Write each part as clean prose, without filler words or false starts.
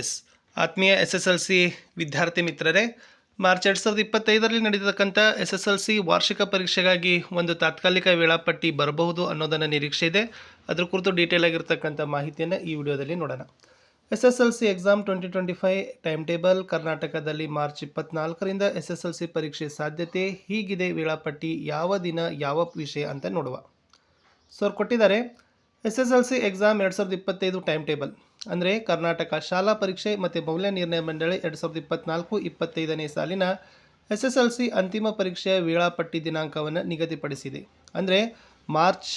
S ಆತ್ಮೀಯ SSLC ವಿದ್ಯಾರ್ಥಿ ಮಿತ್ರರೇ, ಮಾರ್ಚ್ 2025ರಲ್ಲಿ ನಡೆದಿರತಕ್ಕಂಥ SSLC ವಾರ್ಷಿಕ ಪರೀಕ್ಷೆಗಾಗಿ ಒಂದು ತಾತ್ಕಾಲಿಕ ವೇಳಾಪಟ್ಟಿ ಬರಬಹುದು ಅನ್ನೋದನ್ನು ನಿರೀಕ್ಷೆ ಇದೆ. ಅದರ ಕುರಿತು ಡೀಟೇಲ್ ಆಗಿರ್ತಕ್ಕಂಥ ಮಾಹಿತಿಯನ್ನು ಈ ವಿಡಿಯೋದಲ್ಲಿ ನೋಡೋಣ. SSLC ಎಕ್ಸಾಮ್ 2025 ಟೈಮ್ ಟೇಬಲ್ ಕರ್ನಾಟಕದಲ್ಲಿ ಮಾರ್ಚ್ 24ರಿಂದ SSLC ಪರೀಕ್ಷೆ ಸಾಧ್ಯತೆ ಹೀಗಿದೆ. ವೇಳಾಪಟ್ಟಿ ಯಾವ ದಿನ ಯಾವ ವಿಷಯ ಅಂತ ನೋಡುವ. ಸೊ ಕೊಟ್ಟಿದ್ದಾರೆ SSLC ಎಕ್ಸಾಮ್ 2025 ಟೈಮ್ ಟೇಬಲ್ ಅಂದರೆ ಕರ್ನಾಟಕ ಶಾಲಾ ಪರೀಕ್ಷೆ ಮತ್ತು ಮೌಲ್ಯ ನಿರ್ಣಯ ಮಂಡಳಿ 2024-25ನೇ ಸಾಲಿನ SSLC ಅಂತಿಮ ಪರೀಕ್ಷೆಯ ವೇಳಾಪಟ್ಟಿ ದಿನಾಂಕವನ್ನು ನಿಗದಿಪಡಿಸಿದೆ. ಅಂದರೆ ಮಾರ್ಚ್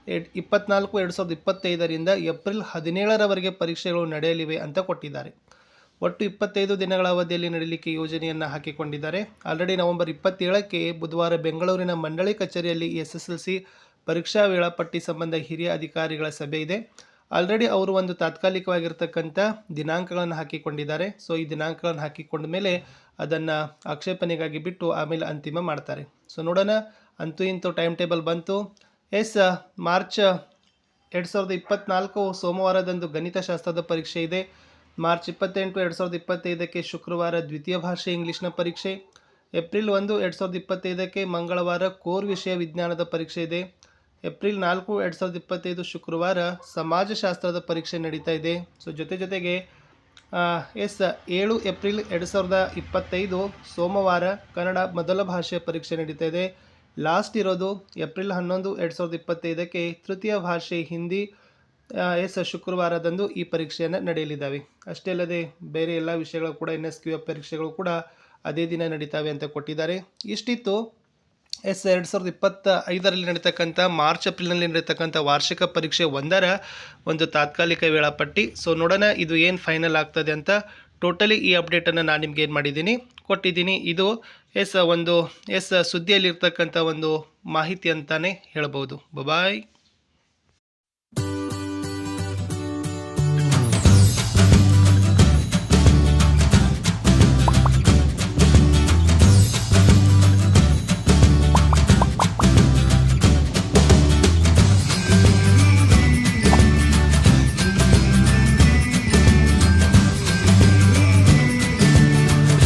24, 2025ರಿಂದ ಏಪ್ರಿಲ್ 17ರವರೆಗೆ ಪರೀಕ್ಷೆಗಳು ನಡೆಯಲಿವೆ ಅಂತ ಕೊಟ್ಟಿದ್ದಾರೆ. ಒಟ್ಟು 25 ದಿನಗಳ ಅವಧಿಯಲ್ಲಿ ನಡೆಯಲಿಕ್ಕೆ ಯೋಜನೆಯನ್ನು ಹಾಕಿಕೊಂಡಿದ್ದಾರೆ. ಆಲ್ರೆಡಿ ನವೆಂಬರ್ 27ಕ್ಕೆ ಬುಧವಾರ ಬೆಂಗಳೂರಿನ ಮಂಡಳಿ ಕಚೇರಿಯಲ್ಲಿ SSLC ಪರೀಕ್ಷಾ ವೇಳಾಪಟ್ಟಿ ಸಂಬಂಧ ಹಿರಿಯ ಅಧಿಕಾರಿಗಳ ಸಭೆ ಇದೆ. ಆಲ್ರೆಡಿ ಅವರು ಒಂದು ತಾತ್ಕಾಲಿಕವಾಗಿರ್ತಕ್ಕಂಥ ದಿನಾಂಕಗಳನ್ನು ಹಾಕಿಕೊಂಡಿದ್ದಾರೆ. ಸೊ ಈ ದಿನಾಂಕಗಳನ್ನು ಹಾಕಿಕೊಂಡ ಮೇಲೆ ಅದನ್ನು ಆಕ್ಷೇಪಣೆಗಾಗಿ ಬಿಟ್ಟು ಆಮೇಲೆ ಅಂತಿಮ ಮಾಡ್ತಾರೆ. ಸೊ ನೋಡೋಣ, ಅಂತೂ ಇಂತೂ ಟೈಮ್ ಟೇಬಲ್ ಬಂತು. ಮಾರ್ಚ್ 2024 ಸೋಮವಾರದಂದು ಗಣಿತಶಾಸ್ತ್ರದ ಪರೀಕ್ಷೆ ಇದೆ. ಮಾರ್ಚ್ 28, 2025ಕ್ಕೆ ಶುಕ್ರವಾರ ದ್ವಿತೀಯ ಭಾಷೆ ಇಂಗ್ಲೀಷ್ನ ಪರೀಕ್ಷೆ. ಏಪ್ರಿಲ್ 1, 2025ಕ್ಕೆ ಮಂಗಳವಾರ ಕೋರ್ ವಿಷಯ ವಿಜ್ಞಾನದ ಪರೀಕ್ಷೆ ಇದೆ. ಏಪ್ರಿಲ್ 4, 2025 ಶುಕ್ರವಾರ ಸಮಾಜಶಾಸ್ತ್ರದ ಪರೀಕ್ಷೆ ನಡೀತಾ ಇದೆ. ಸೊ ಜೊತೆಗೆ 7 ಏಪ್ರಿಲ್ 2025 ಸೋಮವಾರ ಕನ್ನಡ ಮೊದಲ ಭಾಷೆಯ ಪರೀಕ್ಷೆ ನಡೀತಾ ಇದೆ. ಲಾಸ್ಟ್ ಇರೋದು ಏಪ್ರಿಲ್ 11, 2025ಕ್ಕೆ ತೃತೀಯ ಭಾಷೆ ಹಿಂದಿ ಶುಕ್ರವಾರದಂದು ಈ ಪರೀಕ್ಷೆಯನ್ನು ನಡೆಯಲಿದ್ದಾವೆ. ಅಷ್ಟೇ ಅಲ್ಲದೆ ಬೇರೆ ಎಲ್ಲ ವಿಷಯಗಳು ಕೂಡ NSQF ಪರೀಕ್ಷೆಗಳು ಕೂಡ ಅದೇ ದಿನ ನಡೀತಾವೆ ಅಂತ ಕೊಟ್ಟಿದ್ದಾರೆ. ಇಷ್ಟಿತ್ತು 2025ರಲ್ಲಿ ನಡೀತಕ್ಕಂಥ ಮಾರ್ಚ್ ಏಪ್ರಿಲ್ನಲ್ಲಿ ನಡೀತಕ್ಕಂಥ ವಾರ್ಷಿಕ ಪರೀಕ್ಷೆ 1ರ ಒಂದು ತಾತ್ಕಾಲಿಕ ವೇಳಾಪಟ್ಟಿ. ಸೊ ನೋಡೋಣ ಇದು ಏನು ಫೈನಲ್ ಆಗ್ತದೆ ಅಂತ. ಟೋಟಲಿ ಈ ಅಪ್ಡೇಟನ್ನು ನಾನು ನಿಮ್ಗೆ ಏನು ಮಾಡಿದ್ದೀನಿ ಕೊಟ್ಟಿದ್ದೀನಿ. ಇದು ಸುದ್ದಿಯಲ್ಲಿರ್ತಕ್ಕಂಥ ಒಂದು ಮಾಹಿತಿ ಅಂತಲೇ ಹೇಳ್ಬೋದು. ಬಾಯ್.